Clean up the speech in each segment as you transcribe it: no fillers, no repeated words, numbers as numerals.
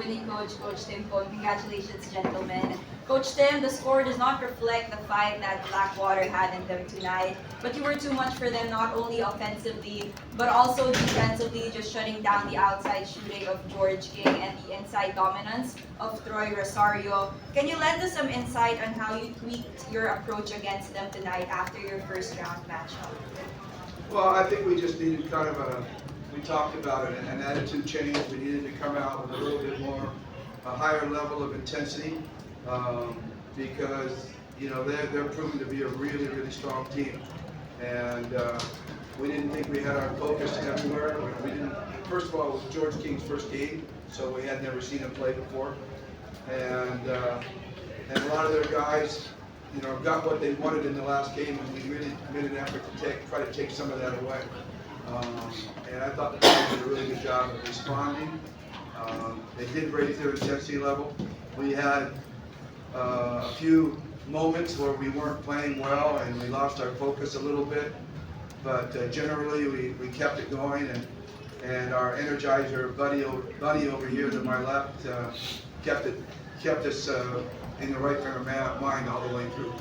winning coach, Coach Tim Cone. Congratulations, gentlemen. Coach Tim, the score does not reflect the fight that Blackwater had in them tonight, but you were too much for them, not only offensively, but also defensively, just shutting down the outside shooting of George King and the inside dominance of Troy Rosario. Can you lend us some insight on how you tweaked your approach against them tonight after your first round matchup? Well, I think we just needed kind of we talked about it, an attitude change. We needed to come out with a little bit more, a higher level of intensity, because, you know, they're proving to be a really, really strong team. And we didn't think we had our focus everywhere. We didn't, first of all, it was George King's first game, so we had never seen him play before. And a lot of their guys, you know, got what they wanted in the last game, and we really made an effort to try to take some of that away. And I thought the guys did a really good job of responding. They did raise their intensity level. We had a few moments where we weren't playing well and we lost our focus a little bit, but generally we kept it going, and our energizer buddy over here to my left kept us in the right frame of mind all the way through.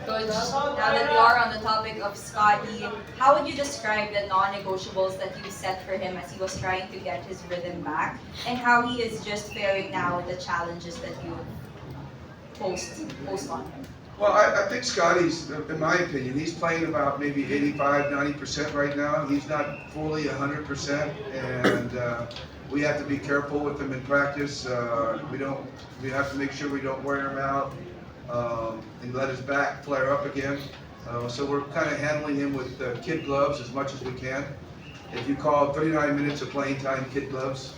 Coach, now that we are on the topic of Scotty, how would you describe the non-negotiables that you set for him as he was trying to get his rhythm back, and how he is just faring now with the challenges that you post on him? Well, I think Scotty's, in my opinion, he's playing about maybe 85–90% right now. He's not fully 100%, and we have to be careful with him in practice. We have to make sure we don't wear him out and let his back flare up again. So we're kind of handling him with kid gloves as much as we can. If you call 39 minutes of playing time, kid gloves.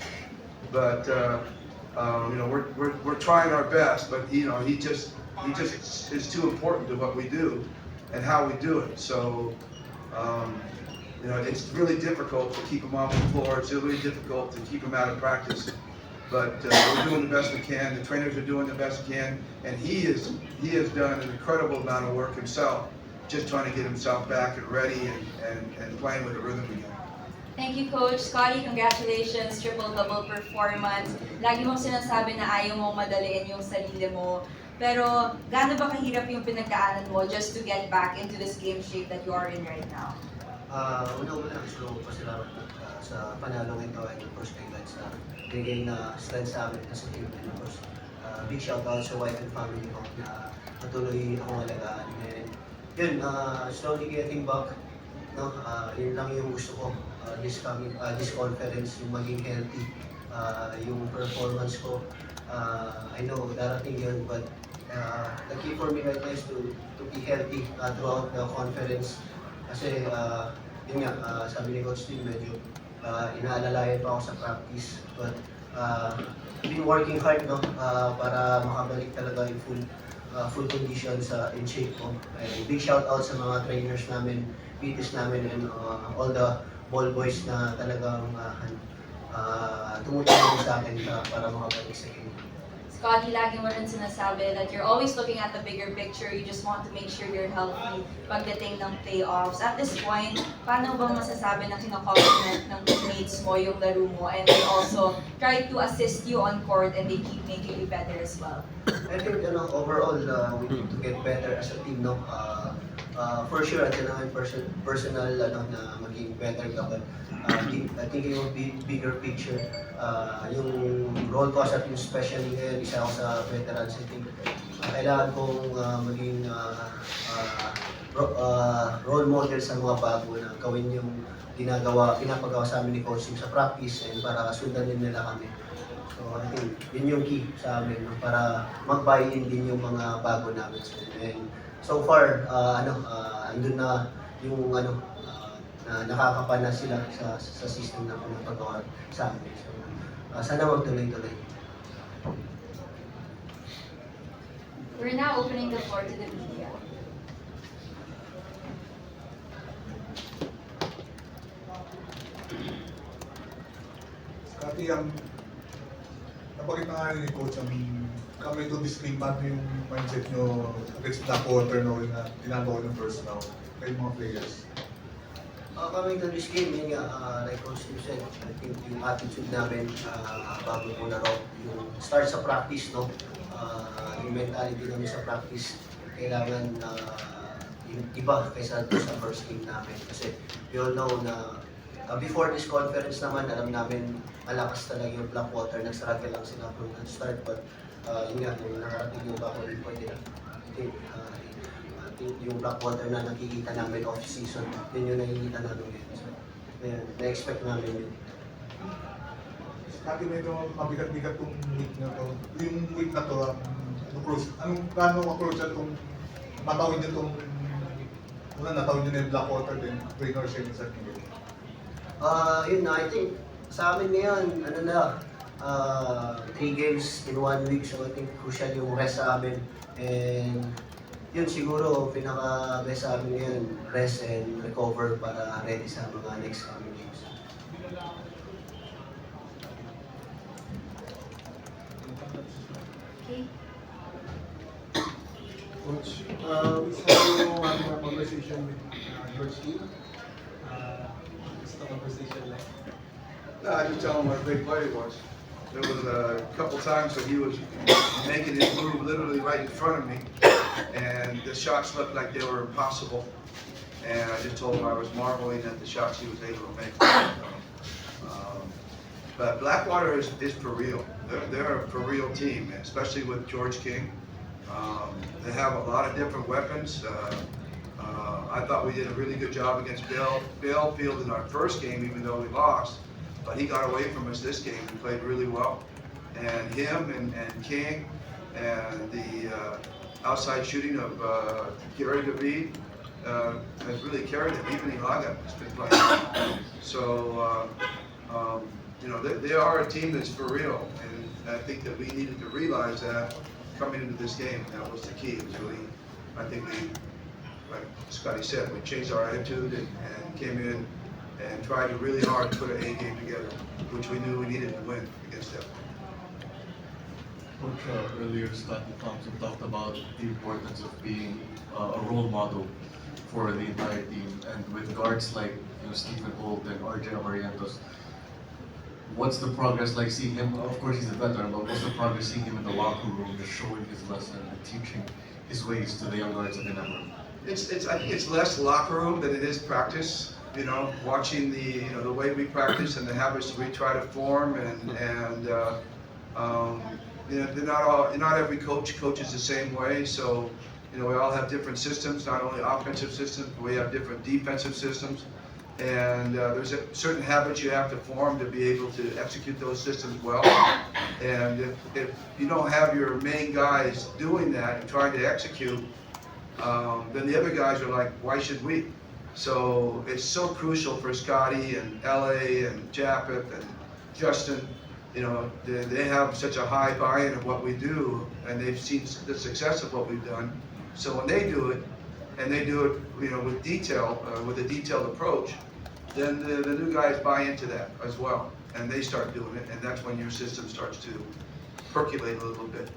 But you know, we're trying our best. But you know, he just is too important to what we do and how we do it. So you know, it's really difficult to keep him off the floor. It's really difficult to keep him out of practice. But we're doing the best we can. The trainers are doing the best they can, and he has done an incredible amount of work himself, just trying to get himself back and ready and playing with a rhythm again. Thank you, Coach. Scotty, congratulations. Triple-double performance. Lagi mong sinasabi na ayaw mo madaliin yung sarili mo. Pero gaano ba kahirap yung pinagdaanan mo just to get back into this game shape that you are in right now? Una-una gusto ko pasalamat sa panalong ito and of course kay Lance na bigay na strength sa amin as a team, and of course big shout out sa wife and family ko na patuloy akong alagaan, and yun, slowly getting back, no? Yun lang yung gusto ko this conference, yung maging healthy, yung performance ko. I know darating yun, but the key for me right now is to be healthy throughout the conference. Kasi yun nga, sabi ni Coach Tim, medyo inaalalayan pa ako sa practice, but been working hard, no, para makabalik talaga in full condition in shape ko. Big shout out sa mga trainers namin, PTs namin, and all the ball boys na talagang tumutulong sa akin para makabalik sa game. Scotty, lagi mo rin sinasabi that you're always looking at the bigger picture. You just want to make sure you're healthy pagdating ng playoffs. At this point, paano ba masasabi na kino-compliment ng teammates mo yung laro mo, and they also try to assist you on court and they keep making you better as well? I think overall we need to get better as a team, no? For sure, at kailangan personal na maging better ka, but I think yung bigger picture, yung role ko sa team, especially ngayon, isa ako sa veterans, I think kailangan kong maging role model sa mga bago na gawin yung pinapagawa sa amin ni Coach sa practice, and para sundan din nila kami. So I think yun yung key sa amin, no? Para mag-buy-in din yung mga bago namin. And so far, andun na yung na nakakapana sila sa system na pinapagawa sa amin. So sana magtuloy-tuloy. We're now opening the floor to the media. Scotty, napakita nga ni Coach coming to this game, paano yung mindset nyo against Blackwater, no, na tinatawa ng first round, kayo mga players? Coming to this game, yun nga, like Coach Steve said, I think yung attitude namin bago po laro, yung start sa practice, no? Yung mentality namin sa practice, kailangan yung iba kaysa sa first game namin. Kasi we all know na before this conference naman, alam namin malakas talaga yung Blackwater, nag-struggle lang sila from the start, but yun nga, yung nakarating yung Blackwater report nila. I think yung Blackwater na nakikita namin off-season, yun yung nakikita namin ngayon. So, na-expect namin yun. Scotty, medyo mabigat-bigat tong week na to. Yung week na to, anong plano approach itong matawid nyo itong natawid nyo na yung Blackwater, then Raynor siya yung second game? Yun na, I think sa amin ngayon, 3 games in 1 week, so I think crucial yung rest sa amin. And yun siguro, pinaka-best sa amin ngayon, rest and recover para ready sa mga next coming games. Okay. Coach, we started having a conversation with your team. What's the conversation like? No, I just tell him what a great player he was. There was a couple times when he was making his move literally right in front of me, and the shots looked like they were impossible. And I just told him I was marveling at the shots he was able to make. But Blackwater is for real. They're a for real team, especially with George King. They have a lot of different weapons. I thought we did a really good job against Bill Field in our first game, even though we lost. But he got away from us this game and played really well. And him and King and the outside shooting of Gary David has really carried it. Even Ilaga has been playing. So, they are a team that's for real. And I think that we needed to realize that coming into this game. That was the key. It was really, I think like Scotty said, we changed our attitude and came in and tried really hard to put an A game together, which we knew we needed to win against them. Coach, earlier Scotty Thompson talked about the importance of being a role model for the entire team, and with guards like Stephen Holt and RJ Orientos, what's the progress like seeing him? Of course, he's a veteran, but what's the progress seeing him in the locker room, just showing his lesson and teaching his ways to the young guards of Ginebra? I think it's less locker room than it is practice. Watching the way we practice and the habits we try to form, and not every coach coaches the same way. So we all have different systems, not only offensive systems, but we have different defensive systems. And there's certain habits you have to form to be able to execute those systems well. And if you don't have your main guys doing that and trying to execute, then the other guys are like, why should we? So it's so crucial for Scotty and LA and Japeth and Justin. They have such a high buy-in of what we do, and they've seen the success of what we've done. So when they do it, and they do it, with detail, with a detailed approach, then the new guys buy into that as well, and they start doing it, and that's when your system starts to percolate a little bit.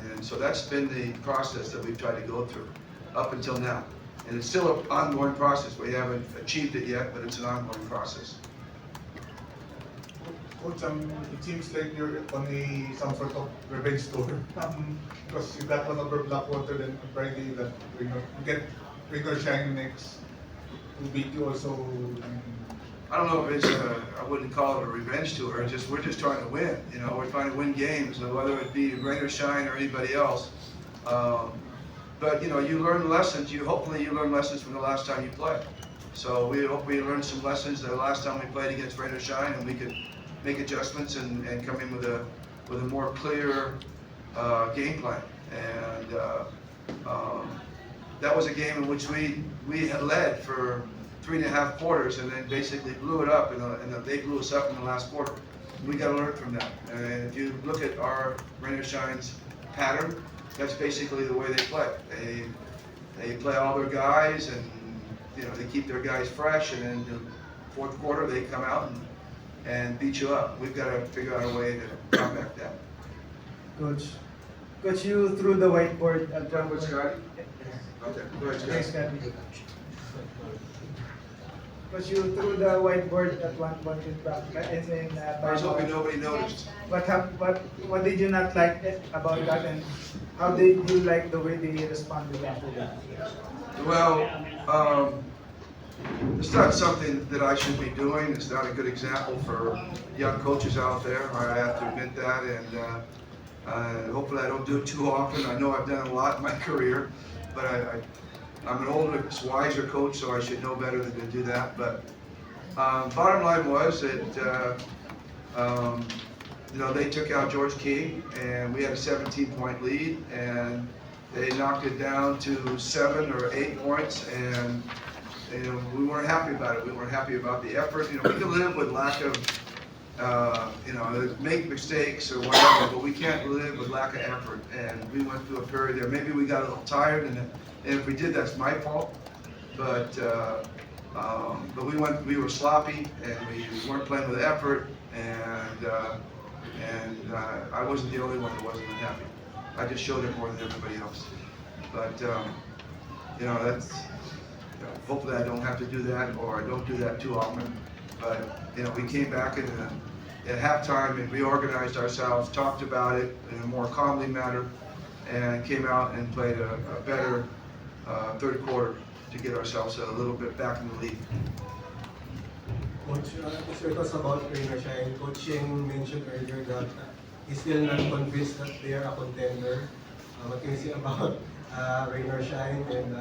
And so that's been the process that we've tried to go through up until now. And it's still an ongoing process. We haven't achieved it yet, but it's an ongoing process. Coach, it seems like you're on some sort of revenge tour. Because you got one over Blackwater, then on Friday that you get Raynor Shine next to beat you also. I don't know if it's I wouldn't call it a revenge tour. We're just trying to win. We're trying to win games, whether it be Rain or Shine or anybody else. But you learn lessons. Hopefully you learn lessons from the last time you played. So we hope we learned some lessons the last time we played against Rain or Shine, and we could make adjustments and come in with a more clear game plan. And that was a game in which we had led for 3.5 quarters and then basically blew it up, and they blew us up in the last quarter. We got to learn from that. And if you look at our Rain or Shine's pattern, that's basically the way they play. They play all their guys, and they keep their guys fresh, and then in the fourth quarter they come out and beat you up. We've got to figure out a way to combat that. Coach, you threw the whiteboard at one point. Scotty? Okay, go ahead, Scotty. Thanks, Scotty. Because you threw the whiteboard at one point in practice. I was hoping nobody noticed. What did you not like about that, and how did you like the way they responded after that? Well, it's not something that I should be doing. It's not a good example for young coaches out there. I have to admit that, and hopefully I don't do it too often. I know I've done it a lot in my career, but I'm an older, wiser coach, so I should know better than to do that. But bottom line was that they took out George King, and we had a 17-point lead, and they knocked it down to 7 or 8 points, and we weren't happy about it. We weren't happy about the effort. We can live with lack of, make mistakes or whatever, but we can't live with lack of effort. And we went through a period there. Maybe we got a little tired, and if we did, that's my fault. But we were sloppy, and we weren't playing with effort, and I wasn't the only one that wasn't unhappy. I just showed it more than everybody else. But that's. Hopefully I don't have to do that, or I don't do that too often. But we came back at halftime and reorganized ourselves, talked about it in a more calmly manner, and came out and played a better third quarter to get ourselves a little bit back in the lead. Coach, your thoughts about Rainer Shine. Coach Yeng mentioned earlier that he's still not convinced that they are a contender. What can you say about Rainer Shine and?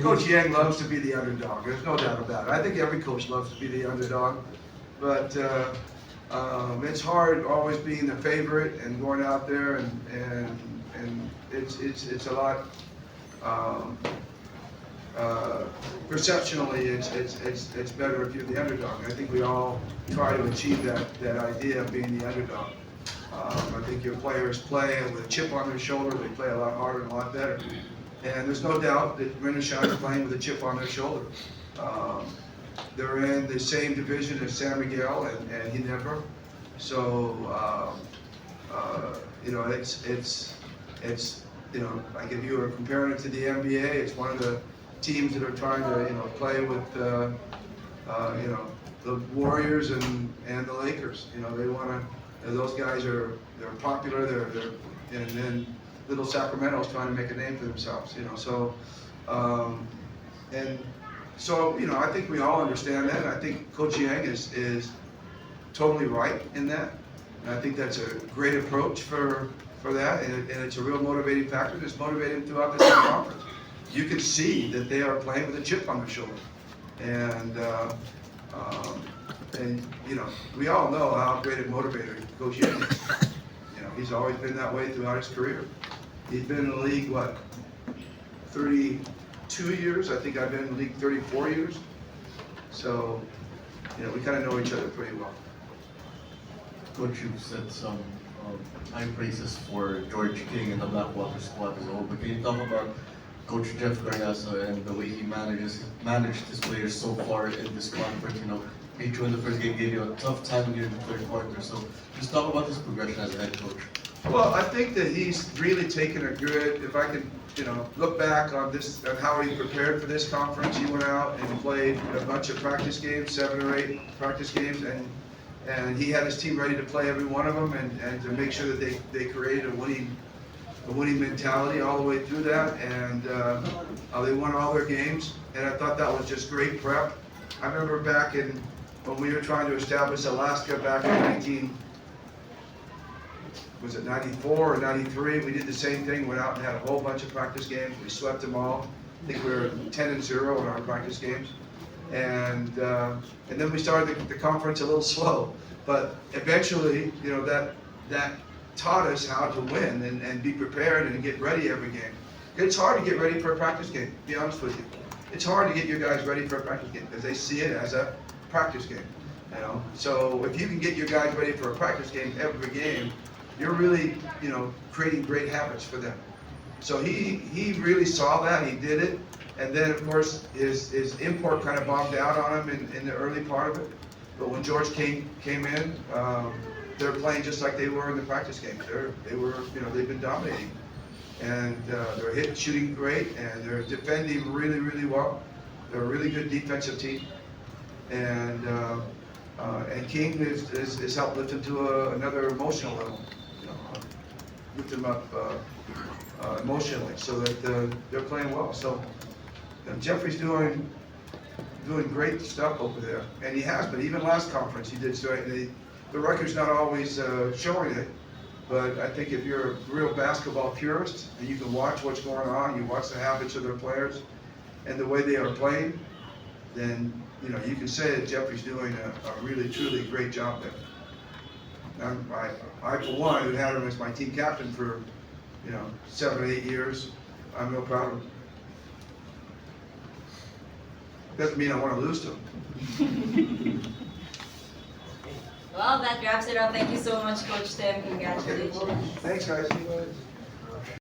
Coach Yang loves to be the underdog. There's no doubt about it. I think every coach loves to be the underdog, but it's hard always being the favorite and going out there, and it's a lot. Perceptionally, it's better if you're the underdog. I think we all try to achieve that idea of being the underdog. I think your players play with a chip on their shoulder. They play a lot harder and a lot better. And there's no doubt that Rainer Shine is playing with a chip on their shoulder. They're in the same division as San Miguel and Ginebra. So, it's like if you were comparing it to the NBA, it's one of the teams that are trying to, play with, the Warriors and the Lakers. They want to, those guys they're popular, and then little Sacramento's trying to make a name for themselves, So, I think we all understand that. I think Coach Yang is totally right in that, and I think that's a great approach for that, and it's a real motivating factor. It's motivating throughout the conference. You can see that they are playing with a chip on their shoulder, and we all know how great a motivator Coach Yang is. He's always been that way throughout his career. He's been in the league, 32 years? I think I've been in the league 34 years. So, we kind of know each other pretty well. Coach, you've said some high praises for George King and the Blackwater squad as a whole, but can you talk about Coach Jeff Cariaso and the way he managed his players so far in this conference? Beat you in the first game, gave you a tough time in the third quarter. So just talk about his progression as a head coach. Well, I think that he's really taken a good, if I can, look back on this, on how he prepared for this conference. He went out and played a bunch of practice games, 7 or 8 practice games, and he had his team ready to play every one of them, and to make sure that they created a winning mentality all the way through that, and they won all their games, and I thought that was just great prep. I remember back when we were trying to establish Alaska back in 94 or 93, we did the same thing, went out and had a whole bunch of practice games. We swept them all. I think we were 10-0 in our practice games. And then we started the conference a little slow. But eventually, that taught us how to win and be prepared and get ready every game. It's hard to get ready for a practice game, to be honest with you. It's hard to get your guys ready for a practice game because they see it as a practice game. So if you can get your guys ready for a practice game every game, you're really, creating great habits for them. So he really saw that, he did it, and then of course his import kind of bombed out on him in the early part of it. But when George came in, they're playing just like they were in the practice games. They've been dominating, and they're shooting great, and they're defending really, really well. They're a really good defensive team, And King is helped lift him to another emotional level, you know, lift him up emotionally, so that they're playing well. So Jeffrey's doing great stuff over there, and he has been. Even last conference, he did so. The record's not always showing it, but I think if you're a real basketball purist and you can watch what's going on, you watch the habits of their players and the way they are playing, then you know you can say that Jeffrey's doing a really truly great job there. I for one, who had him as my team captain for 7 or 8 years, I'm real proud of him. Doesn't mean I want to lose to him. Well, that wraps it up. Thank you so much, Coach Tim. Congratulations. Thanks, guys.